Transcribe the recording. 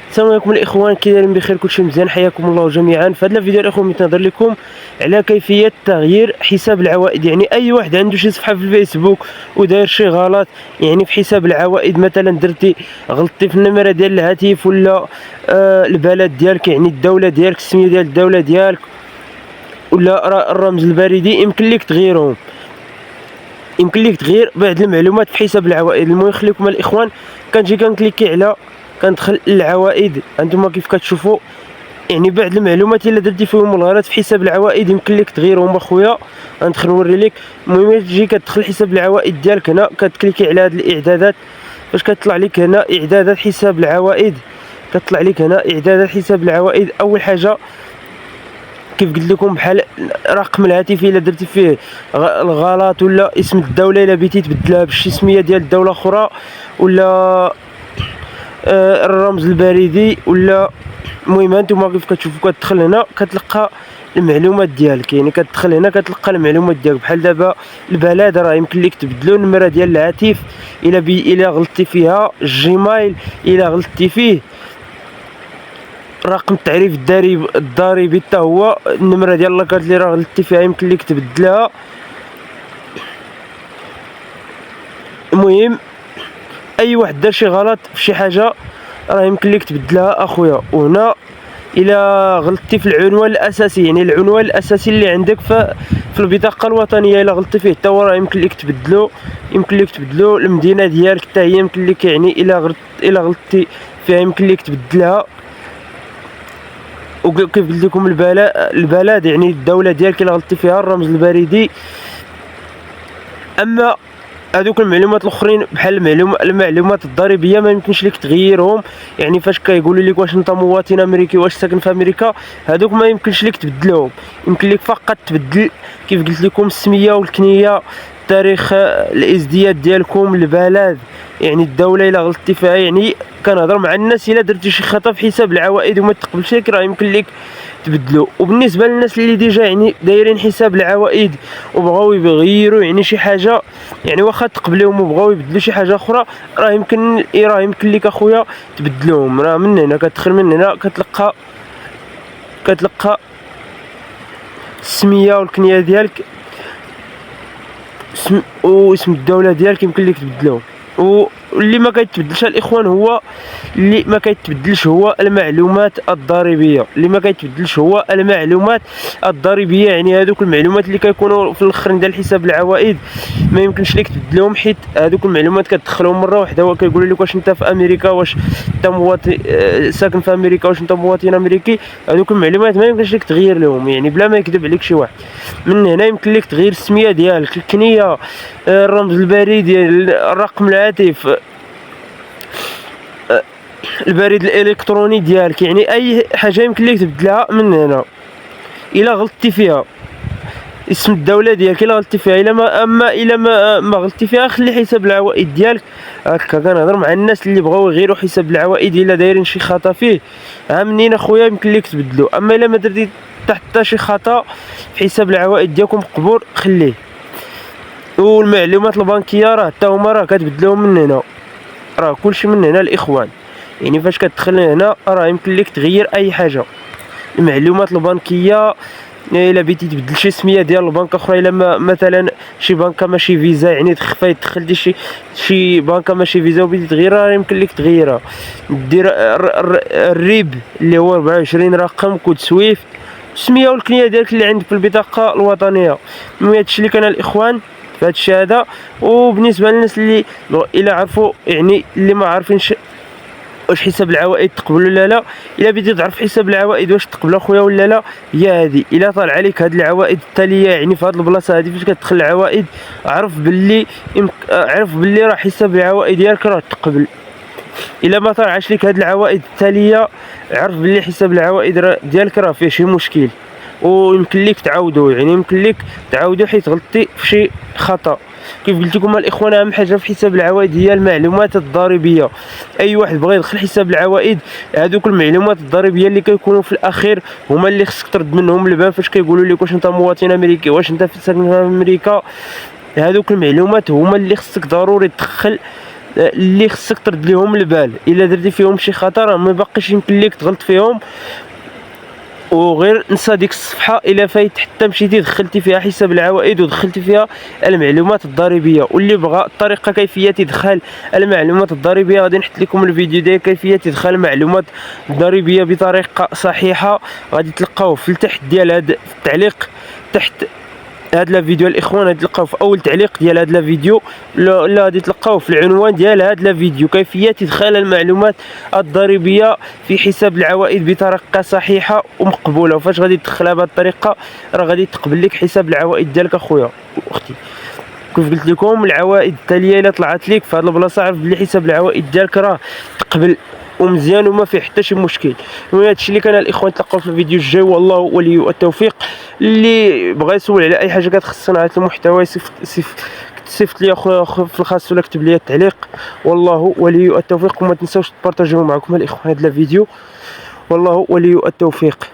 السلام عليكم الاخوان، كي دايرين؟ بخير؟ كلشي مزيان؟ حياكم الله جميعا. في هذا الفيديو الاخوان نهضر لكم على كيفيه تغيير حساب العوائد. يعني اي واحد عنده شي صفحه في الفيسبوك وداير شي غلط يعني في حساب العوائد، مثلا غلطتي في النمره ديال الهاتف ولا البلد ديالك، يعني الدوله ديالك، السميه ديال الدوله ديالك ولا الرمز البريدي، يمكن لك تغيرهم. يمكن لك تغير بعض المعلومات في حساب العوائد. المهم خليكم الاخوان، كنجي كنكليكي على كندخل العوائد. انتم كيف كتشوفوا يعني بعض المعلومات الا درتي فيهم الغلط في حساب العوائد يمكن لك تغيرهم اخويا. غندخل نوري لك. المهم تجي كتدخل حساب العوائد ديالك، هنا كتكليكي على هاد الاعدادات. فاش كتطلع لك هنا اعدادات حساب العوائد، كتطلع لك هنا اعدادات حساب العوائد. اول حاجه كيف قلت لكم بحال رقم الهاتف الا درتي فيه الغلط، ولا اسم الدوله الا بغيتي تبدلها بشي سميه ديال الدوله اخرى، ولا الرمز البريدي، ولا المهم انتم كيف كتشوفوا كتدخل هنا كتلقى المعلومات ديالك. يعني كتدخل هنا كتلقى المعلومات ديالك. بحال دابا البلد راه يمكن لك تبدلو النمره ديال الهاتف الا غلطتي فيها، الجيميل الا غلطتي فيه، رقم التعريف الضريبي حتى هو، النمره ديال لاكارت اللي راه غلطتي فيها يمكن لك تبدلها. المهم اي واحد دار شي غلط في شي حاجه راه يمكن لك تبدلها اخويا. وهنا الا غلطتي في العنوان الاساسي، يعني العنوان الاساسي اللي عندك في البطاقه الوطنيه، الا غلطتي فيه حتى هو راه يمكن لك تبدلو. المدينه ديالك حتى هي يمكن لك، يعني الا غلطتي فيها يمكن لك تبدلها. وكيف قلت لكم البلد يعني الدوله ديالك الا غلطتي فيها، الرمز البريدي. اما هذوك المعلومات الاخرين بحال المعلومات الضريبيه ما يمكنش لك تغيرهم. يعني فاش كيقولوا لك واش انت مواطن امريكي، واش ساكن في امريكا، هذوك ما يمكنش لك تبدلهم. يمكن لك فقط تبدل كيف قلت لكم السميه والكنيه، تاريخ الازدياد ديالكم، البلد، يعني الدوله الا غلطتي فيها. يعني كنهضر مع الناس الا درتي شي خطا في حساب العوائد وما تقبلش لك راه يمكن لك تبدلو. وبالنسبه للناس اللي ديجا يعني دايرين حساب العوائد وبغاو يغيروا يعني شي حاجه، يعني واخا تقبلوهم وبغاو يبدلوا شي حاجه اخرى، راه يمكن لك اخويا تبدلوهم. راه من هنا كتدخل، من هنا كتلقى السميه والكنيه ديالك واسم الدوله ديالك يمكن لك تبدلوهم. واللي ما كيتبدلش الاخوان هو هو المعلومات الضريبيه. يعني هذوك المعلومات اللي كيكونوا في الاخر ديال حساب العوائد ما يمكنش لك تبدلهم، حيت هذوك المعلومات كتدخلهم مره واحده. هو كيقول لك واش انت في امريكا، واش انت مواطن ساكن في امريكا، واش انت مواطن امريكي. هذوك المعلومات ما يمكنش لك تغير لهم، يعني بلا ما يكذب عليك شي واحد. من هنا يمكن لك تغير السميه ديالك، الكنيه، الرمز البريدي، رقم الهاتف، البريد الالكتروني ديالك، يعني اي حاجه يمكن لك تبدلها من هنا. الا غلطتي فيها اسم الدوله ديالك، الا غلطتي فيها، الا ما غلطتي فيها، خلي حساب العوائد ديالك هكا. كنهضر مع الناس اللي بغاو يغيروا حساب العوائد الا دايرين شي خطا فيه، منين اخويا يمكن لك تبدلو. اما الا ما درتي حتى شي خطا في حساب العوائد ديالكم مقبول، خليه. والمعلومات البنكيه راه حتى هما راه كتبدلوهم من هنا، راه كلشي من هنا الاخوان. يعني فاش كتدخل هنا راه يمكن لك تغير اي حاجه. المعلومات البنكيه الا بغيتي تبدل شي سميه ديال البنك اخرى، الا مثلا شي بنكه ماشي فيزا، يعني دخلتي شي بنكه ماشي فيزا وبغيتي تغيرها، يمكن لك تغيرها. دير الريب اللي هو 24 رقم، كود سويفت، السميه والكنيه ديالك اللي عندك في البطاقه الوطنيه. المهم هادشي اللي كان الاخوان في هذا الشيء هذا. وبالنسبه للناس اللي الا عرفوا، يعني اللي ما عارفينش واش حساب العوائد تقبل ولا لا، الا بديتي تعرف حساب العوائد واش تقبل اخويا ولا لا، هي هذه. الا طالع عليك هاد العوائد التاليه، يعني في هاد البلاصه هذه فاش كتدخل العوائد، عرف باللي راه حساب العوائد ديالك راه تقبل. الا ما طالعش لك هاد العوائد التاليه، عرف باللي حساب العوائد ديالك راه فيه شي مشكل، ويمكن لك تعاودو. يعني يمكن لك تعاودو حيت غلطتي في شي خطا. كيف قلت لكم الاخوان، اهم حاجه في حساب العوائد هي المعلومات الضريبيه. اي واحد بغى يدخل حساب العوائد، هذوك المعلومات الضريبيه اللي كيكونوا في الاخير هما اللي خصك ترد منهم البال. فاش كيقولوا لك واش انت مواطن امريكي، واش انت ساكن في امريكا، هذوك المعلومات هما اللي خصك ضروري تدخل اللي خصك ترد ليهم البال. الا درتي فيهم شي خطر ما باقيش يمكن ليك تغلط فيهم، وغير نسى ديك الصفحه الا فايت حتى مشيتي دخلتي فيها حساب العوائد ودخلتي فيها المعلومات الضريبيه. واللي بغى الطريقه كيفيه ادخال المعلومات الضريبيه غادي نحط لكم الفيديو ديال كيفيه ادخال المعلومات الضريبيه بطريقه صحيحه، غادي تلقاوه في التحت ديال هذا التعليق تحت هاد الفيديو الاخوان، غادي تلقاوه في اول تعليق ديال هاد الفيديو، لا غادي تلقاوه في العنوان ديال هاد الفيديو كيفيه ادخال المعلومات الضريبيه في حساب العوائد بطريقه صحيحه ومقبوله. وفاش غادي تدخلها بهذه الطريقه راه غادي تقبل لك حساب العوائد ديالك اخويا واختي. كيف قلت لكم العوائد التاليه الا طلعت لك في هذه البلاصه عرف بلي حساب العوائد ديالك راه تقبل ومزيان وما فيه حتى شي مشكل. المهم هادشي اللي كان الاخوان، تلقاو في الفيديو الجاي والله ولي التوفيق. اللي بغى يسول على اي حاجه كتخصنا على المحتوى صيفط لي اخويا في الخاص ولا كتب لي التعليق. والله ولي التوفيق. وما تنساوش تبارطاجيو معكم الاخوان هذا الفيديو. والله ولي التوفيق.